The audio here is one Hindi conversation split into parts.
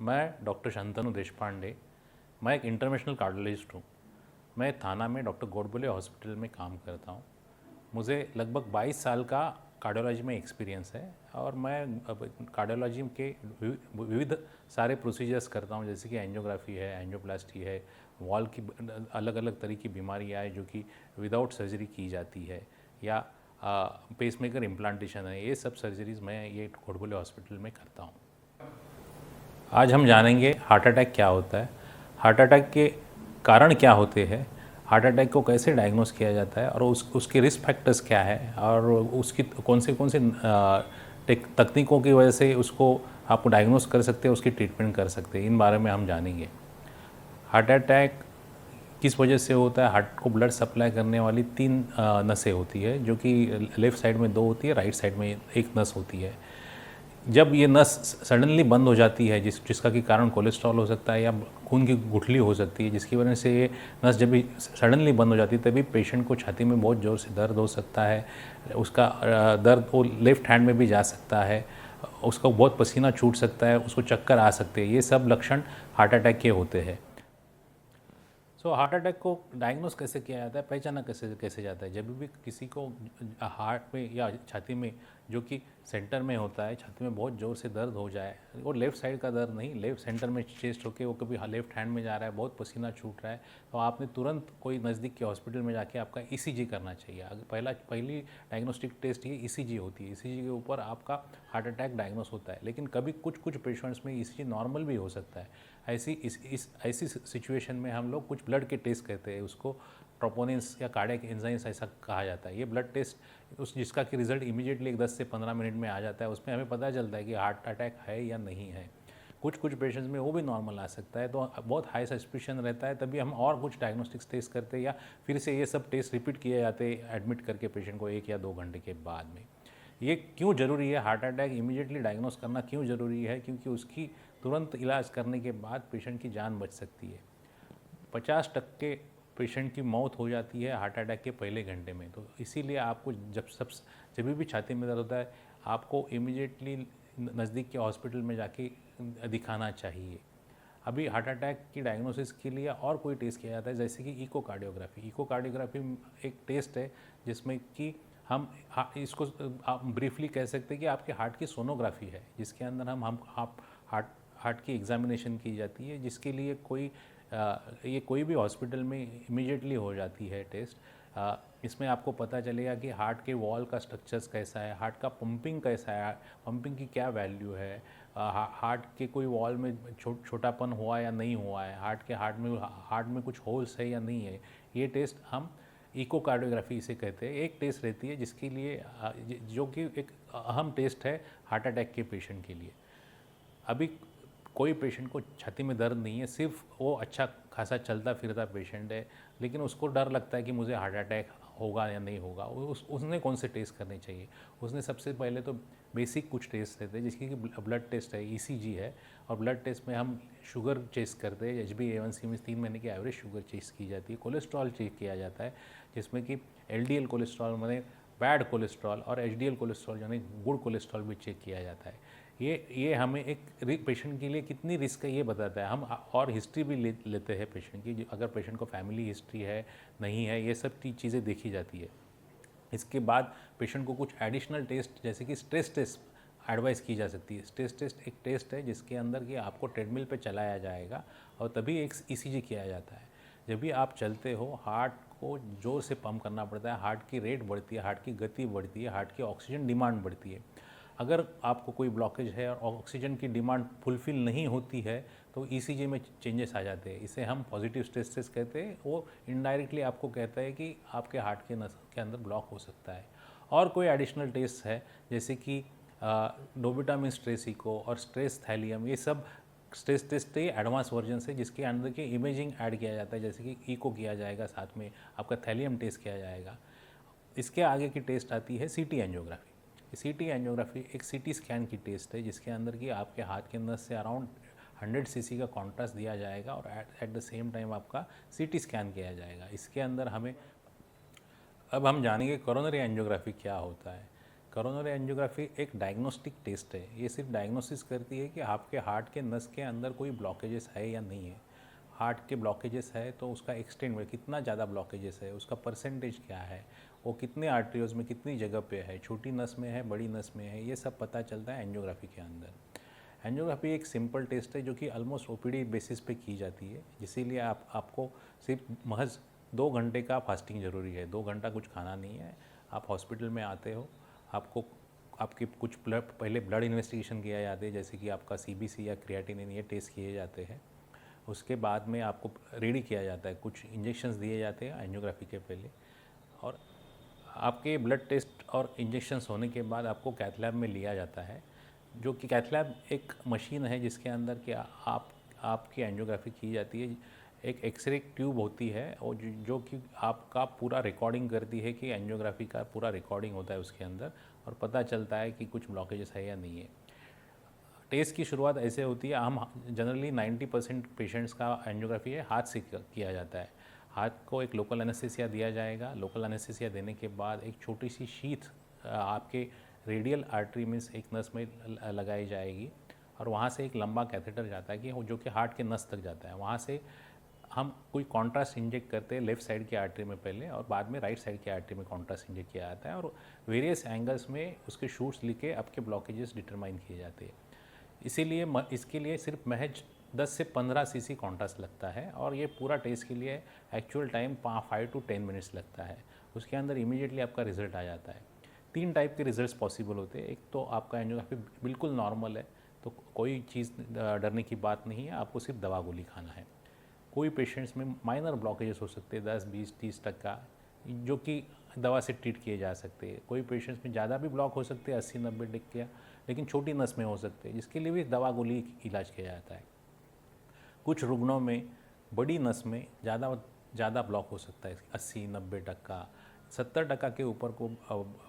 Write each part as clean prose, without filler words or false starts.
मैं डॉक्टर शांतनु देशपांडे। मैं एक इंटरनेशनल कार्डियोलॉजिस्ट हूँ। मैं थाना में डॉक्टर गोडबोले हॉस्पिटल में काम करता हूँ। मुझे लगभग 22 साल का कार्डियोलॉजी में एक्सपीरियंस है और मैं अब कार्डियोलॉजी के विविध सारे प्रोसीजर्स करता हूँ, जैसे कि एंजियोग्राफी है, एंजियोप्लास्टी है, वॉल की अलग अलग तरह की बीमारियाँ हैं जो कि विदाउट सर्जरी की जाती है, या पेसमेकर इम्प्लांटेशन है। ये सब सर्जरीज़ मैं ये गोडबोले हॉस्पिटल में करता हूँ। आज हम जानेंगे हार्ट अटैक क्या होता है, हार्ट अटैक के कारण क्या होते हैं, हार्ट अटैक को कैसे डायग्नोस किया जाता है और उसके रिस्क फैक्टर्स क्या है, और उसकी कौन से तकनीकों की वजह से उसको आप डायग्नोस कर सकते हैं, उसकी ट्रीटमेंट कर सकते हैं। इन बारे में हम जानेंगे। हार्ट अटैक किस वजह से होता है? हार्ट को ब्लड सप्लाई करने वाली 3 नसें होती है, जो कि लेफ़्ट साइड में 2 होती है, राइट साइड में एक नस होती है। जब ये नस सडनली बंद हो जाती है, जिसका कि कारण कोलेस्ट्रॉल हो सकता है या खून की गुठली हो सकती है, जिसकी वजह से ये नस जब भी सडनली बंद हो जाती है तभी पेशेंट को छाती में बहुत ज़ोर से दर्द हो सकता है। उसका दर्द वो लेफ़्ट हैंड में भी जा सकता है, उसको बहुत पसीना छूट सकता है, उसको चक्कर आ सकते हैं। ये सब लक्षण हार्ट अटैक के होते हैं। हार्ट अटैक को डायग्नोस कैसे किया जाता है, पहचाना कैसे कैसे जाता है? जब भी किसी को हार्ट में या छाती में, जो कि सेंटर में होता है, छाती में बहुत ज़ोर से दर्द हो जाए, वो लेफ़्ट साइड का दर्द नहीं, लेफ़्ट सेंटर में चेस्ट होके वो कभी लेफ़्ट हैंड में जा रहा है, बहुत पसीना छूट रहा है, तो आपने तुरंत कोई नज़दीक के हॉस्पिटल में जाके आपका ईसीजी करना चाहिए। अगर पहली डायग्नोस्टिक टेस्ट ये ईसीजी होती है। ईसीजी के ऊपर आपका हार्ट अटैक डायग्नोस होता है। लेकिन कभी कुछ पेशेंट्स में ईसीजी नॉर्मल भी हो सकता है। ऐसी सिचुएशन में हम लोग कुछ ब्लड के टेस्ट कहते हैं, उसको ट्रोपोनिन्स या कार्डियक एंजाइम्स ऐसा कहा जाता है। ये ब्लड टेस्ट जिसका कि रिजल्ट इमीडिएटली 10 से 15 मिनट में आ जाता है। उसमें हमें पता चलता है कि हार्ट अटैक है या नहीं है। कुछ पेशेंट्स में वो भी नॉर्मल आ सकता है, तो बहुत हाई सस्पिशन रहता है, तभी हम और कुछ डायग्नोस्टिक्स टेस्ट करते हैं, या फिर से ये सब टेस्ट रिपीट किए जाते हैं एडमिट करके पेशेंट को 1 या 2 घंटे के बाद में। ये क्यों ज़रूरी है? हार्ट अटैक इमीडिएटली डायग्नोस करना क्यों ज़रूरी है? क्योंकि उसकी तुरंत इलाज करने के बाद पेशेंट की जान बच सकती है। 50% पेशेंट की मौत हो जाती है हार्ट अटैक के पहले घंटे में। तो इसीलिए आपको जब भी छाती में दर्द होता है, आपको इमीडिएटली नज़दीक के हॉस्पिटल में जाके दिखाना चाहिए। अभी हार्ट अटैक की डायग्नोसिस के लिए और कोई टेस्ट किया जाता है, जैसे कि इकोकार्डियोग्राफी। इकोकार्डियोग्राफी एक टेस्ट है जिसमें कि हम इसको आप ब्रीफली कह सकते हैं कि आपके हार्ट की सोनोग्राफी है, जिसके अंदर हम आप हार्ट हार्ट की एग्जामिनेशन की जाती है, जिसके लिए ये कोई भी हॉस्पिटल में इमीडिएटली हो जाती है टेस्ट। इसमें आपको पता चलेगा कि हार्ट के वॉल का स्ट्रक्चर्स कैसा है, हार्ट का पंपिंग कैसा है, पंपिंग की क्या वैल्यू है, हार्ट के कोई वॉल में छोटापन हुआ या नहीं हुआ है, हार्ट में कुछ होल्स है या नहीं है। ये टेस्ट हम इकोकार्डियोग्राफी इसे कहते हैं। एक टेस्ट रहती है जिसके लिए जो कि एक अहम टेस्ट है हार्ट अटैक के पेशेंट के लिए। अभी कोई पेशेंट को छाती में दर्द नहीं है, सिर्फ वो अच्छा खासा चलता फिरता पेशेंट है, लेकिन उसको डर लगता है कि मुझे हार्ट अटैक होगा या नहीं होगा। उसने कौन से टेस्ट करने चाहिए? उसने सबसे पहले तो बेसिक कुछ टेस्ट रहते हैं, जिसकी कि ब्लड टेस्ट है, ईसीजी है, और ब्लड टेस्ट में हम शुगर चेक करते हैं। HbA1c में 3 महीने की एवरेज शुगर चेक की जाती है। कोलेस्ट्रॉल चेक किया जाता है, जिसमें कि LDL कोलेस्ट्रॉल माने बैड कोलेस्ट्रॉल, और HDL कोलेस्ट्रॉल यानी गुड कोलेस्ट्रॉल भी चेक किया जाता है। ये हमें एक पेशेंट के लिए कितनी रिस्क है ये बताता है। हम और हिस्ट्री भी लेते हैं पेशेंट की, अगर पेशेंट को फैमिली हिस्ट्री है नहीं है, ये सब चीज़ें देखी जाती है। इसके बाद पेशेंट को कुछ एडिशनल टेस्ट, जैसे कि स्ट्रेस टेस्ट एडवाइस की जा सकती है। स्ट्रेस टेस्ट एक टेस्ट है जिसके अंदर कि आपको ट्रेडमिल पे चलाया जाएगा और तभी एक ईसीजी किया जाता है। जब भी आप चलते हो, हार्ट को ज़ोर से पंप करना पड़ता है, हार्ट की रेट बढ़ती है, हार्ट की गति बढ़ती है, हार्ट की ऑक्सीजन डिमांड बढ़ती है। अगर आपको कोई ब्लॉकेज है और ऑक्सीजन की डिमांड फुलफ़िल नहीं होती है, तो ईसीजी में चेंजेस आ जाते हैं। इसे हम पॉजिटिव स्ट्रेस टेस्ट कहते हैं। वो इनडायरेक्टली आपको कहता है कि आपके हार्ट के नस के अंदर ब्लॉक हो सकता है। और कोई एडिशनल टेस्ट है, जैसे कि डोबिटामिन स्ट्रेस इको और स्ट्रेस थैलियम। ये सब स्ट्रेस टेस्ट के एडवांस वर्जन है, जिसके अंदर की इमेजिंग ऐड किया जाता है, जैसे कि इको किया जाएगा, साथ में आपका थैलियम टेस्ट किया जाएगा। इसके आगे की टेस्ट आती है सीटी एंजियोग्राफी। सीटी एंजियोग्राफी एक सीटी स्कैन की टेस्ट है, जिसके अंदर कि आपके हाथ के अंदर से अराउंड 100 सीसी का कॉन्ट्रास्ट दिया जाएगा और एट द सेम टाइम आपका सीटी स्कैन किया जाएगा। इसके अंदर अब हम जानेंगे कोरोनरी एंजियोग्राफी क्या होता है। कोरोनरी एंजियोग्राफी एक डायग्नोस्टिक टेस्ट है। ये सिर्फ डायग्नोसिस करती है कि आपके हार्ट के नस के अंदर कोई ब्लॉकेजेस है या नहीं है। हार्ट के ब्लॉकेजेस है तो उसका एक्सटेंट में कितना ज़्यादा ब्लॉकेजेस है, उसका परसेंटेज क्या है, वो कितने आर्टरियोज में कितनी जगह पे है, छोटी नस में है, बड़ी नस में है, ये सब पता चलता है एंजियोग्राफी के अंदर। एंजियोग्राफी एक सिंपल टेस्ट है जो कि ऑलमोस्ट ओपीडी बेसिस पे की जाती है, इसीलिए आपको सिर्फ महज 2 घंटे का फास्टिंग ज़रूरी है। 2 घंटा कुछ खाना नहीं है। आप हॉस्पिटल में आते हो, आपको आपके कुछ पहले ब्लड इन्वेस्टिगेशन किया जाता है, जैसे कि आपका सीबीसी या क्रिएटिनिन, ये टेस्ट किए जाते हैं। उसके बाद में आपको रेडी किया जाता है, कुछ इंजेक्शंस दिए जाते हैं एंजियोग्राफी के पहले, और आपके ब्लड टेस्ट और इंजेक्शंस होने के बाद आपको कैथ लैब में लिया जाता है, जो कि कैथ लैब एक मशीन है जिसके अंदर कि आपकी एंजियोग्राफी की जाती है। एक एक्सरे ट्यूब होती है और जो कि आपका पूरा रिकॉर्डिंग करती है, कि एंजियोग्राफी का पूरा रिकॉर्डिंग होता है उसके अंदर, और पता चलता है कि कुछ ब्लॉकेजेस है या नहीं है। टेस्ट की शुरुआत ऐसे होती है, हम जनरली 90% पेशेंट्स का एंजियोग्राफी है हाथ से किया जाता है। हाथ को एक लोकल एनेस्थीसिया दिया जाएगा। लोकल एनेस्थीसिया देने के बाद एक छोटी सी शीथ आपके रेडियल आर्टरी मीन्स एक नस में लगाई जाएगी, और वहाँ से एक लंबा कैथेटर जाता है कि जो कि हार्ट के नस तक जाता है। वहाँ से हम कोई कॉन्ट्रास्ट इंजेक्ट करते हैं लेफ़्ट साइड की आर्टरी में पहले, और बाद में राइट साइड की आर्टरी में कॉन्ट्रास्ट इंजेक्ट किया जाता है, और वेरियस एंगल्स में उसके शूट्स लिखे आपके ब्लॉकेजेस डिटरमाइन किए जाते हैं। इसीलिए इसके लिए सिर्फ महज 10 से 15 सीसी कॉन्ट्रास्ट लगता है, और ये पूरा टेस्ट के लिए एक्चुअल टाइम 5 to 10 मिनट्स लगता है। उसके अंदर इमीडिएटली आपका रिजल्ट आ जाता है। 3 टाइप के रिजल्ट्स पॉसिबल होते हैं। एक तो आपका एंजियोग्राफी बिल्कुल नॉर्मल है, तो कोई चीज़ डरने की बात नहीं है, आपको सिर्फ दवा गोली खाना है। कोई पेशेंट्स में माइनर ब्लॉकेजेस हो सकते हैं 10, 20, 30%, जो कि दवा से ट्रीट किए जा सकते हैं। कोई पेशेंट्स में ज़्यादा भी ब्लॉक हो सकते हैं, 80-90%, लेकिन छोटी नस में हो सकते हैं, जिसके लिए भी दवा गोली इलाज किया जाता है। कुछ रुग्णों में बड़ी नस में ज़्यादा ब्लॉक हो सकता है, 80-90%, 70% के ऊपर को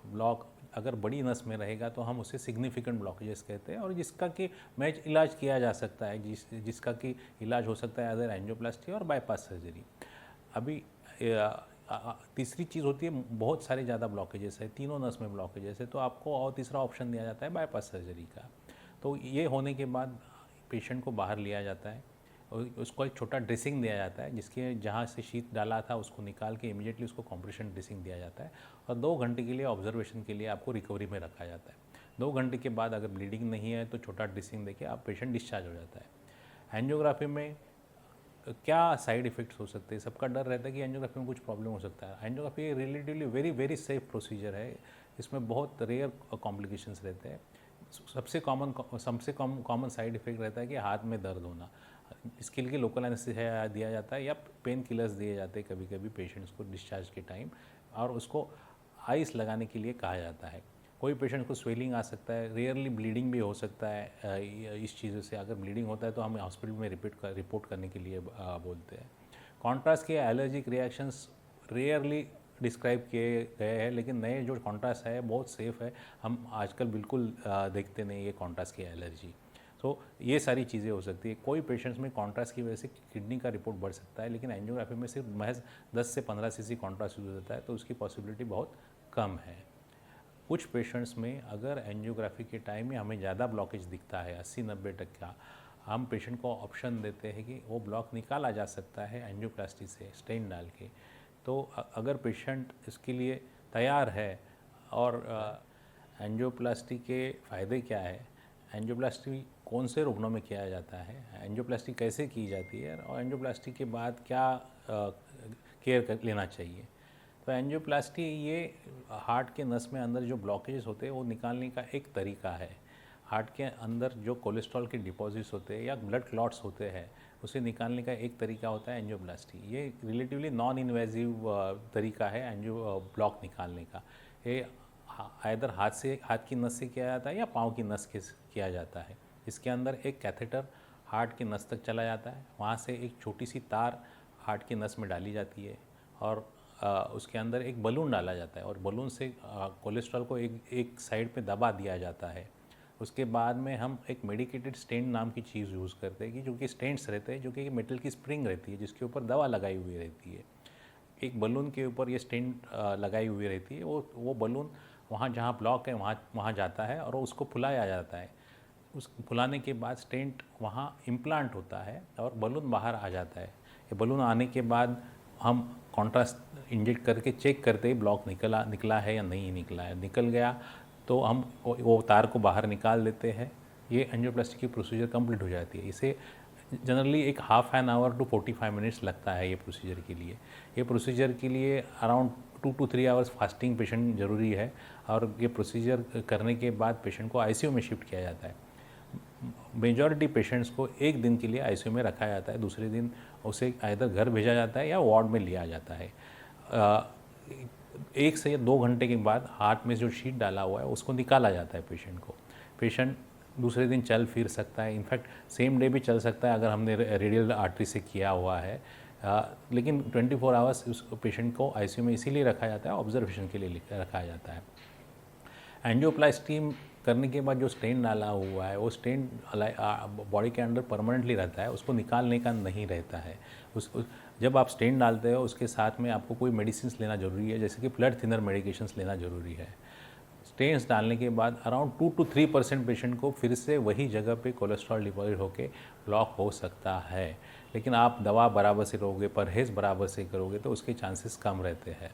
ब्लॉक अगर बड़ी नस में रहेगा तो हम उसे सिग्निफिकेंट ब्लॉकेजेस कहते हैं, और जिसका कि मैच इलाज किया जा सकता है, जिसका कि इलाज हो सकता है अदर एंजियोप्लास्टी और बाईपास सर्जरी। अभी तीसरी चीज़ होती है, बहुत सारे ज़्यादा ब्लॉकेजेस है, तीनों नस में ब्लॉकेजेस है, तो आपको और तीसरा ऑप्शन दिया जाता है बाईपास सर्जरी का। तो ये होने के बाद पेशेंट को बाहर लिया जाता है और उसको एक छोटा ड्रेसिंग दिया जाता है, जिसके जहाँ से शीत डाला था उसको निकाल के इमीडिएटली उसको कॉम्प्रेशन ड्रेसिंग दिया जाता है, और 2 घंटे के लिए ऑब्जर्वेशन के लिए आपको रिकवरी में रखा जाता है। 2 घंटे के बाद अगर ब्लीडिंग नहीं है तो छोटा ड्रेसिंग देके आप पेशेंट डिस्चार्ज हो जाता है। एंजियोग्राफी में क्या साइड इफ़ेक्ट्स हो सकते हैं, सबका डर रहता है कि एंजियोग्राफी में कुछ प्रॉब्लम हो सकता है। Angiography relatively very safe procedure है, इसमें बहुत रेयर कॉम्प्लिकेशंस रहते हैं। सबसे कॉमन साइड इफ़ेक्ट रहता है कि हाथ में दर्द होना। इसके लिए लोकल एनेस्थीसिया दिया जाता है या पेन किलर्स दिए जाते हैं कभी कभी पेशेंट्स को डिस्चार्ज के टाइम, और उसको आइस लगाने के लिए कहा जाता है। कोई पेशेंट को स्वेलिंग आ सकता है, रेयरली ब्लीडिंग भी हो सकता है इस चीज़ों से। अगर ब्लीडिंग होता है तो हम हॉस्पिटल में रिपोर्ट करने के लिए बोलते हैं। कॉन्ट्रास्ट के एलर्जिक रिएक्शंस रेयरली डिस्क्राइब किए गए हैं, लेकिन नए जो कॉन्ट्रास्ट है बहुत सेफ़ है, हम आजकल बिल्कुल देखते नहीं ये कॉन्ट्रास्ट की एलर्जी। तो ये सारी चीज़ें हो सकती है। कोई पेशेंट्स में कॉन्ट्रास्ट की वजह से किडनी का रिपोर्ट बढ़ सकता है, लेकिन एंजियोग्राफी में सिर्फ महज 10 से 15 सीसी कॉन्ट्रास्ट यूज होता है, तो उसकी पॉसिबिलिटी बहुत कम है। कुछ पेशेंट्स में अगर एंजियोग्राफी के टाइम में हमें ज़्यादा ब्लॉकेज दिखता है 80-90%, हम पेशेंट को ऑप्शन देते हैं कि वो ब्लॉक निकाला जा सकता है एंजियोप्लास्टी से स्टेंट डाल के। तो अगर पेशेंट इसके लिए तैयार है, और एंजियोप्लास्टी के फ़ायदे क्या है, एंजियोप्लास्टी कौन से रुग्णों में किया जाता है, एंजियोप्लास्टी कैसे की जाती है, और एंजियोप्लास्टी के बाद क्या केयर लेना चाहिए। तो एंजियोप्लास्टी ये हार्ट के नस में अंदर जो ब्लॉकेजेस होते हैं वो निकालने का एक तरीका है। हार्ट के अंदर जो कोलेस्ट्रॉल के डिपॉजिट्स होते हैं या ब्लड क्लॉट्स होते हैं, उसे निकालने का एक तरीका होता है एंजियोप्लास्टी। ये रिलेटिवली नॉन इन्वेजिव तरीका है एंजियो ब्लॉक निकालने का। ये आइदर हाथ की नस से किया जाता है या पाँव की नस से किया जाता है। इसके अंदर एक कैथेटर हार्ट की नस तक चला जाता है, वहाँ से एक छोटी सी तार हार्ट की नस में डाली जाती है, और उसके अंदर एक बलून डाला जाता है, और बलून से कोलेस्ट्रॉल को एक साइड पे दबा दिया जाता है। उसके बाद में हम एक मेडिकेटेड स्टेंट नाम की चीज़ यूज़ करते हैं, कि जो कि स्टेंट्स रहते हैं, जो कि मेटल की स्प्रिंग रहती है जिसके ऊपर दवा लगाई हुई रहती है। एक बलून के ऊपर ये स्टेंट लगाई हुई रहती है, वो बलून वहाँ जहाँ ब्लॉक है वहाँ वहाँ जाता है और उसको फुलाया जाता है। उस फुलाने के बाद स्टेंट वहाँ इम्प्लांट होता है और बलून बाहर आ जाता है। ये बलून आने के बाद हम कॉन्ट्रास्ट इंजेक्ट करके चेक करते ही ब्लॉक निकला है या नहीं निकला है। निकल गया तो हम वो तार को बाहर निकाल देते हैं। ये एंजियोप्लास्टी की प्रोसीजर कंप्लीट हो जाती है। इसे जनरली एक half an hour to 45 minutes लगता है ये प्रोसीजर के लिए। ये प्रोसीजर के लिए around 2 to 3 hours fasting patient ज़रूरी है और ये प्रोसीजर करने के बाद पेशेंट को आईसीयू में शिफ्ट किया जाता है। मेजॉरिटी पेशेंट्स को एक दिन के लिए आईसीयू में रखा जाता है, दूसरे दिन उसे आइदर घर भेजा जाता है या वार्ड में लिया जाता है। 1 से 2 घंटे के बाद हार्ट में जो शीट डाला हुआ है उसको निकाला जाता है पेशेंट को। पेशेंट दूसरे दिन चल फिर सकता है, इनफैक्ट सेम डे भी चल सकता है अगर हमने रेडियल आर्टरी से किया हुआ है। लेकिन 24 आवर्स उस पेशेंट को आईसीयू में इसीलिए रखा जाता है, ऑब्जर्वेशन के लिए रखा जाता है। एंजियोप्लास्टी करने के बाद जो स्टेंट डाला हुआ है वो स्टेंट बॉडी के अंदर परमानेंटली रहता है, उसको निकालने का नहीं रहता है। जब आप स्टेंट डालते हो उसके साथ में आपको कोई मेडिसिन लेना ज़रूरी है, जैसे कि ब्लड थिनर मेडिकेशंस लेना ज़रूरी है। स्टेंट्स डालने के बाद अराउंड 2 to 3% पेशेंट को फिर से वही जगह पे कोलेस्ट्रॉल डिपॉजिट होकर ब्लॉक हो सकता है, लेकिन आप दवा बराबर से लोगे, परहेज़ बराबर से करोगे तो उसके चांसेस कम रहते हैं।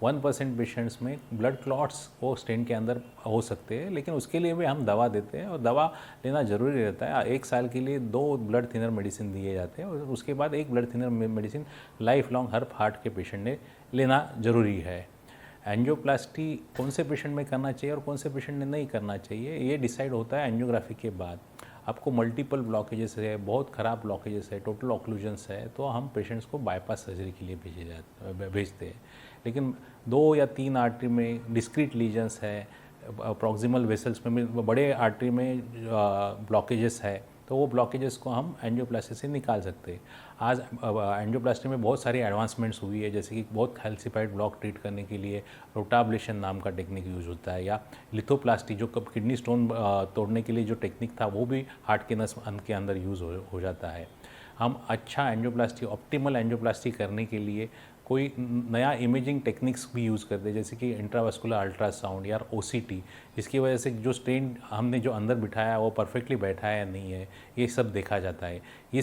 1% पेशेंट्स में ब्लड क्लॉट्स वो स्टेंट के अंदर हो सकते हैं, लेकिन उसके लिए भी हम दवा देते हैं और दवा लेना ज़रूरी रहता है। 1 साल के लिए 2 ब्लड थिनर मेडिसिन दिए जाते हैं और उसके बाद 1 blood thinner medicine life long her heart के पेशेंट ने लेना ज़रूरी है। एंजियोप्लास्टी कौन से पेशेंट में करना चाहिए और कौन से पेशेंट ने नहीं करना चाहिए, ये डिसाइड होता है एंजियोग्राफी के बाद। आपको मल्टीपल ब्लॉकेजेस है, बहुत ख़राब ब्लॉकेजेस है, टोटल ऑक्लूजन्स है, तो हम पेशेंट्स को बाईपास सर्जरी के लिए भेजते हैं। लेकिन 2 या 3 आर्टरी में डिस्क्रीट लीजन्स है, प्रॉक्सिमल वेसल्स में बड़े आर्टरी में ब्लॉकेजेस है, तो वो ब्लॉकेजेस को हम एंजियोप्लास्टी से निकाल सकते हैं। आज एंजियोप्लास्टी में बहुत सारी एडवांसमेंट्स हुई है, जैसे कि बहुत कैल्सिफाइड ब्लॉक ट्रीट करने के लिए रोटाब्लेशन नाम का टेक्निक यूज़ होता है, या लिथोप्लास्टी जो किडनी स्टोन तोड़ने के लिए जो टेक्निक था वो भी हार्ट के नस के अंदर यूज़ हो जाता है। हम अच्छा एंजियोप्लास्टी, ऑप्टिमल एंजियोप्लास्टी करने के लिए कोई नया इमेजिंग टेक्निक्स भी यूज़ करते हैं, जैसे कि इंट्रावास्कुलर अल्ट्रासाउंड या ओसीटी, जिसकी वजह से जो स्टेंट हमने जो अंदर बिठाया वो परफेक्टली बैठा है या नहीं है, ये सब देखा जाता है। ये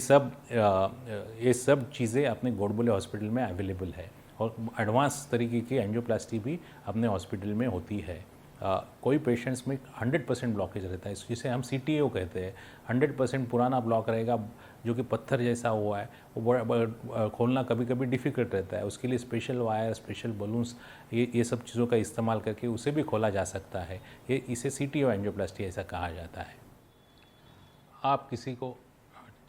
सब चीज़ें अपने गोडबोले हॉस्पिटल में अवेलेबल है और एडवांस तरीके की एंजियोप्लास्टी भी अपने हॉस्पिटल में होती है। कोई पेशेंट्स में 100% ब्लॉकेज रहता है, जिसे हम CTO कहते हैं। 100% पुराना ब्लॉक रहेगा जो कि पत्थर जैसा हुआ है, वो खोलना कभी कभी डिफ़िकल्ट रहता है। उसके लिए स्पेशल वायर, स्पेशल बलून्स, ये सब चीज़ों का इस्तेमाल करके उसे भी खोला जा सकता है। इसे CTO एंजियोप्लास्टी ऐसा कहा जाता है। आप किसी को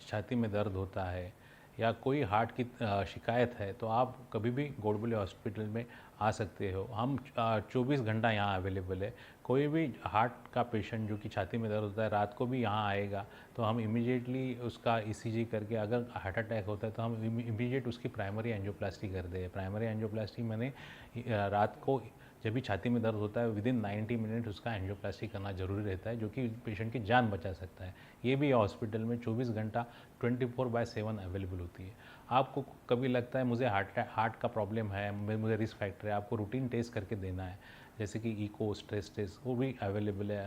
छाती में दर्द होता है या कोई हार्ट की शिकायत है तो आप कभी भी गोडबोले हॉस्पिटल में आ सकते हो। हम 24 घंटा यहाँ अवेलेबल है। कोई भी हार्ट का पेशेंट जो कि छाती में दर्द होता है रात को भी यहाँ आएगा तो हम इमीडिएटली उसका ECG करके, अगर हार्ट अटैक होता है तो हम इमीडिएट उसकी प्राइमरी एंजियोप्लास्टी करते हैं। प्राइमरी एंजियोप्लास्टी मैंने रात को जब भी छाती में दर्द होता है विदिन 90 मिनट उसका एंजियोप्लास्टी करना ज़रूरी रहता है, जो कि पेशेंट की जान बचा सकता है। ये भी हॉस्पिटल में 24 घंटा 24/7 अवेलेबल होती है। आपको कभी लगता है मुझे हार्ट का प्रॉब्लम है, मुझे रिस्क फैक्टर है, आपको रूटीन टेस्ट करके देना है, जैसे कि इको, स्ट्रेस टेस्ट, वो भी अवेलेबल है